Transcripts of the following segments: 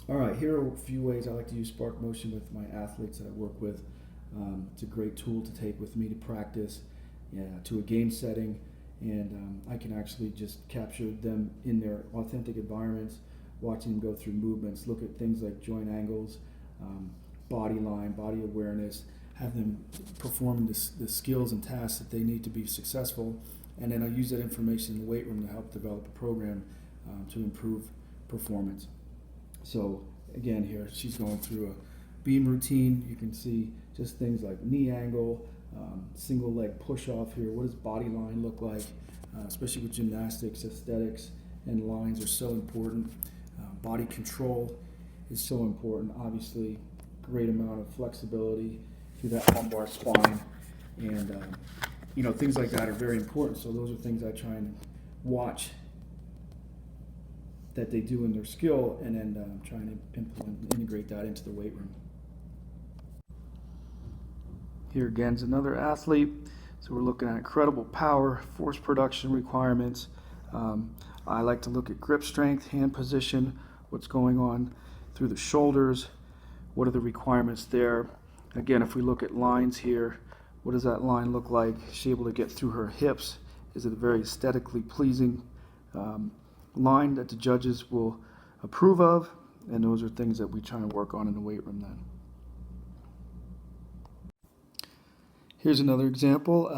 All right, here are a few ways I like to use Spark Motion with my athletes that I work with. It's a great tool to take with me to practice, yeah, to a game setting, and I can actually just capture them in their authentic environments, watching them go through movements, look at things like joint angles, um, body line, body awareness, have them perform the skills and tasks that they need to be successful, and then I use that information in the weight room to help develop a program to improve performance. So again, here she's going through a beam routine. You can see just things like knee angle, single leg push off here. What does body line look like? Especially with gymnastics, aesthetics and lines are so important. Body control is so important. Obviously, great amount of flexibility through that lumbar spine, and things like that are very important. So those are things I try and watch that they do in their skill, and then trying to integrate that into the weight room. Here again is another athlete. So we're looking at incredible power, force production requirements. I like to look at grip strength, hand position, what's going on through the shoulders, what are the requirements there. Again, if we look at lines here, what does that line look like? Is she able to get through her hips? Is it a very aesthetically pleasing line that the judges will approve of? And those are things that we try to work on in the weight room then. Here's another example.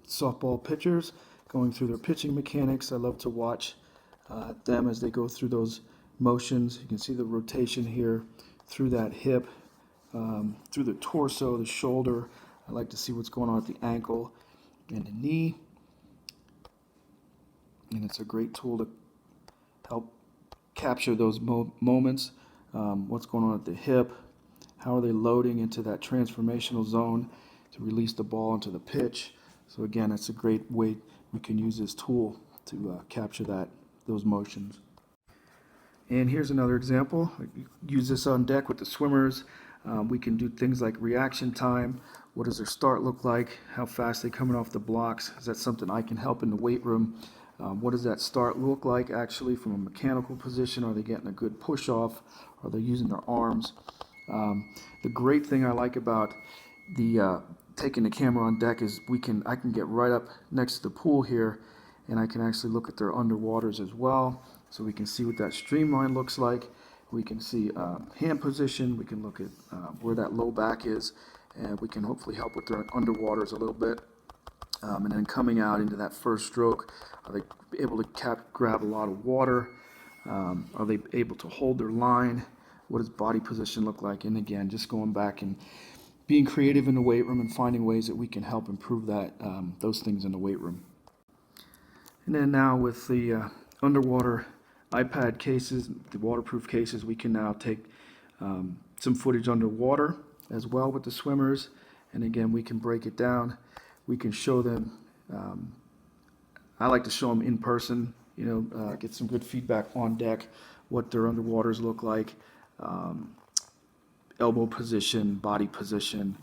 Softball pitchers going through their pitching mechanics. I love to watch them as they go through those motions. You can see the rotation here through that hip, through the torso, the shoulder. I like to see what's going on at the ankle and the knee. And it's a great tool to help capture those moments. What's going on at the hip? How are they loading into that transformational zone to release the ball into the pitch? So again, it's a great way we can use this tool to capture those motions. And here's another example. Use this on deck with the swimmers. We can do things like reaction time. What does their start look like? How fast they coming off the blocks? Is that something I can help in the weight room? What does that start look like actually from a mechanical position? Are they getting a good push off? Are they using their arms? The great thing I like about the taking the camera on deck is I can get right up next to the pool here, and I can actually look at their underwaters as well. So we can see what that streamline looks like. We can see hand position. We can look at where that low back is, and we can hopefully help with their underwaters a little bit. And then coming out into that first stroke, are they able to grab a lot of water? Are they able to hold their line? What does body position look like? And again, just going back and being creative in the weight room and finding ways that we can help improve those things in the weight room. And then now with the underwater iPad cases, the waterproof cases, we can now take some footage underwater as well with the swimmers. And again, we can break it down. We can show them. I like to show them in person, get some good feedback on deck, what their underwaters look like, elbow position, body position,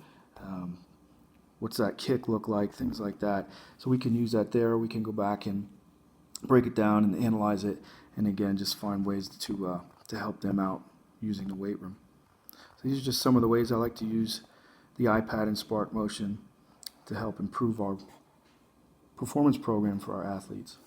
what's that kick look like, things like that. So we can use that there. We can go back and break it down and analyze it, and again, just find ways to help them out using the weight room. So these are just some of the ways I like to use the iPad and Spark Motion to help improve our performance program for our athletes.